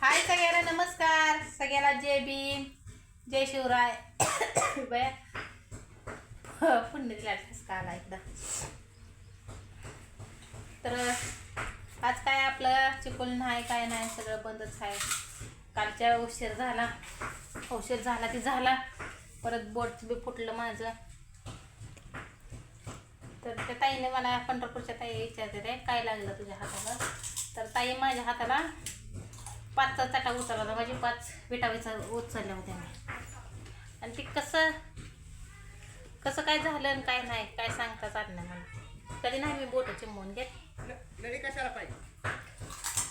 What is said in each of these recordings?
हाय सगळ्यांना नमस्कार. सगळ्याला जय भीम, जय शिवराय. बया पुण्यला ठसका आला एकदा. तर आज काय आपलं चिकोल नाही, काय नाही, सगळं बंदच आहे. कालच्या उशीर झाला ती झाला. परत बोट बी फुटलं माझं. तर त्या ताईने मला, पंढरपूरच्या ताई विचारते ते काय लागलं तुझ्या हाताला. तर ताई माझ्या हाताला 5चा चटा उचलला होता. माझी 5 विटावीचा उचलल्या होत्या मी. आणि ती कसं काय झालं आणि काय नाही काय सांगताच आलं नाही मला. तरी नाही मी बोट चिमवून घेत. कशाला पाहिजे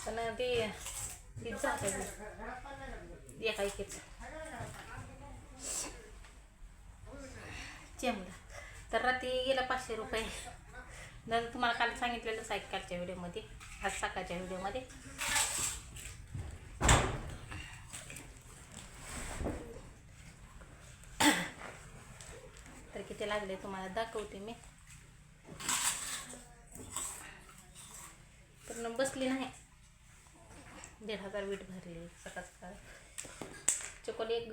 पण ती जाते एका एकीच चिमला. तर रात्री गेलं 500 रुपये. नंतर तुम्हाला काल सांगितलेलंच आहे कालच्या व्हिडिओमध्ये, आज सकाळच्या व्हिडिओमध्ये. तर किती लागले तुम्हाला दाखवते मी. पण बसली नाही. 1,500 वीट भरली सकाळ सकाळ. चकोली एक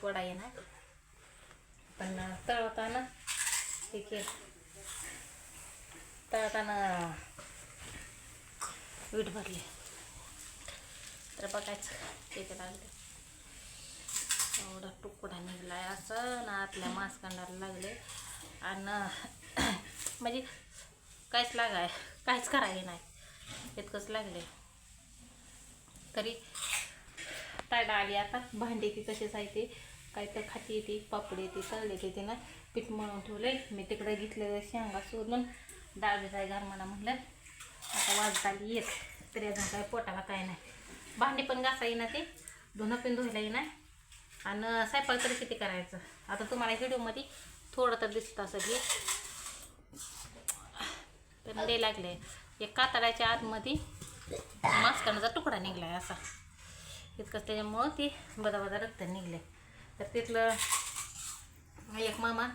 गोळा येणार. पण तळवताना वीट भरली. तर बघायचं किती लागले. एवढा तुकडा निघलाय असं ना. आतल्या मांस काढायला लागले. आणि म्हणजे काहीच करायला नाही इतकंच लागले. तरी तायडा आली आता. भांडी ती तशीच आहे. ती काय तर खाती येते, पापडी येते, तळले येते ना. पीठ मळून ठेवले मी. तिकडे घेतलेलं शेंगा सोडून डाळ भिजाय घाल म्हणा म्हटलं. आता वाजत आली येत. तरी अजून काय पोटाला काय नाही. भांडी पण घासा येईना, ते धुणं पण धुयला येईना. आणि स्वयंपाक तरी किती करायचं. आता तुम्हाला व्हिडिओमध्ये थोडं तर दिसत असं की पण ते लागले. एक कातडाच्या आतमध्ये मास्कांचा तुकडा निघलाय असा इतकंच. त्याच्यामुळं ती बदा रक्त निघले. तर तिथलं एक मामा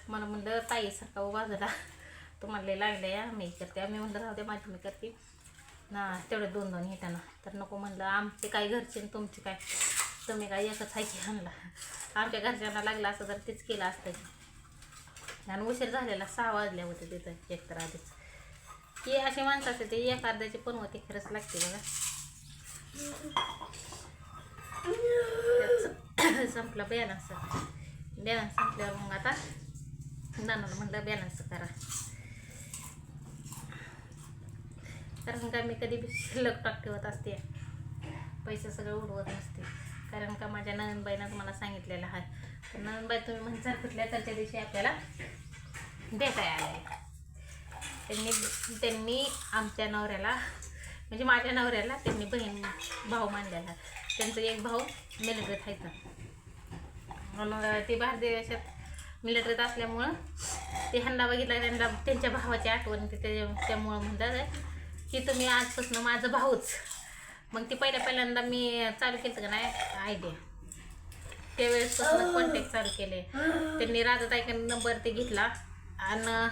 मला म्हणलं ताईसारखा बाजूला तुम्हाला लय लागलं या, मी करते. मी म्हणलं राहू दे माझी मी करते ना. तेवढं 2-2 येताना. तर नको म्हणलं, आमचे काय घरचे आणि तुमचे काय, तुम्ही काय एकच आहे की आणला. आमच्या घरच्यांना लागला असं तर तेच केलं असतं. आणि उशीर झालेला 6 वाजले होते तिथं एकतर आधीच. की असे माणसं असते ते एक अर्ध्याची पण होते. खरंच लागते बघा. संपला बॅलन्स संपल्यावर मग आता नानाला म्हणलं बॅलन्स करा. कारण का मी कधी शिल्लक टाक ठेवत असते. पैसे सगळं उडवत नसते. कारण का माझ्या नंदबाईनं तुम्हाला सांगितलेलं आहे. तर नंदबाई तुम्ही म्हणता कुठल्या तर त्या दिवशी आपल्याला देता आले. त्यांनी आमच्या नवऱ्याला म्हणजे माझ्या नवऱ्याला त्यांनी बहीण भाऊ मानलेला. त्यांचा एक भाऊ मिलिटरीत आहे. मग ते बाहेर देशात मिलिटरीत असल्यामुळं ते ह्यांना बघितलं. त्यांच्या भावाची आठवण त्यामुळं म्हणतात की तुम्ही आजपासून माझं भाऊच. मग ती पहिल्यांदा मी चालू केलं का नाही आयडिया, त्यावेळेसपासून कॉन्टॅक्ट चालू केले. त्यांनी राधाताईकडे नंबर ते घेतला. आणि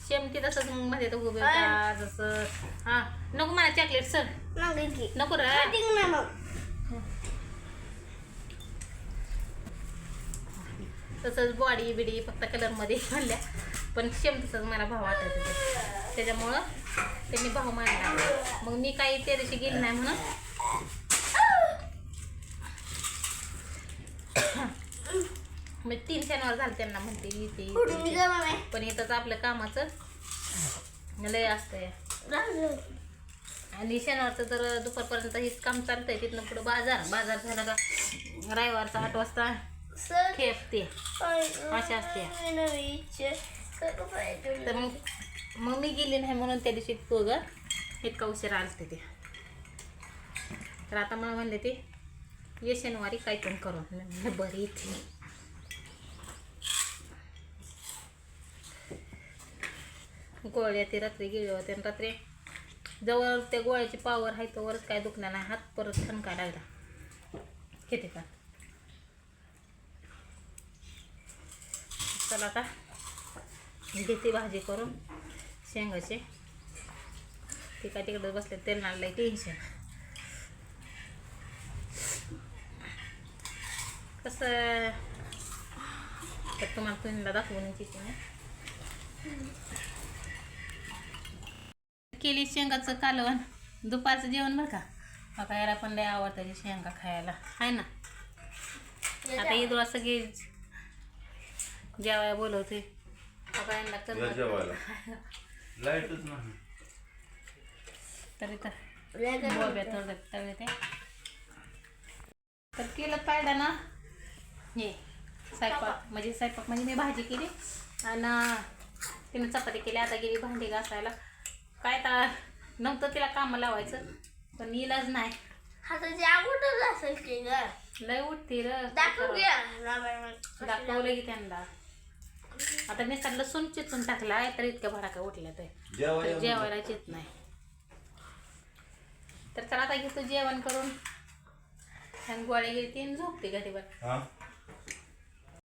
सेम ती तसंच मग मध्ये तर उभे होता जसं. हां नको मला चॉकलेट सर नको रे. तसंच बॉडी बिडी फक्त कलरमध्ये म्हणल्या. पण सेम तसंच मला भाव वाटत होते. त्याच्यामुळं त्यांनी भाव मानला. मग मी काही त्या दिवशी गेली नाही म्हणून मी 3 शनिवार झालं त्यांना म्हणते येते. पण इथंच आपलं कामाचं लय असतंय. आणि शनिवारचं तर दुपारपर्यंत हेच काम चालतंय. तिथनं पुढं बाजार झाला का रविवारचा 8 वाजता खेपते अशा असते. तर मग मी गेली नाही म्हणून त्या दिवशी तो इतका उशीर आलते ते. तर आता मला म्हणले ते ये शनिवारी काय पण करून बरी इथे. गोळ्या ते रात्री गेले होते. आणि रात्री जवळ त्या गोळ्याची पावर आहे तोवरच काय दुखणार नाही. हात परत ठणका लागला किती का. चला आता घेते भाजी करून शेंगाची. ते काय तिकडे बसले त्यांना लय टेन्शन. कसं तर तुम्हाला तुम्हाला दाखवून तिने केली शेंगाचं कालवण दुपारचं जेवण बरं का. बघा याला पण लय आवडतं शेंगा खायला आहे ना. आता ईदला सगळी जेवायला बोलवते. बघा यांना लाईटच नाही तरी तर बोब्या तळे ते तर केलं पाहिजे ना. हे स्वयंपाक म्हणजे मी भाजी केली आणि तिने चपाती केली. आता गेली भांडी घासायला. काय तर नव्हतं तिला कामं लावायचं पण इलाज नाही. लय उठते र दाखवलं की त्यांना. आता मी सगळं लसूण चिचून टाकला तर इतक्या भडाका उठल्या तर जेवायलाच येत नाही. तर चला आता घेतो जेवण करून गोळ्या घेते आणि झोपते घरीवर.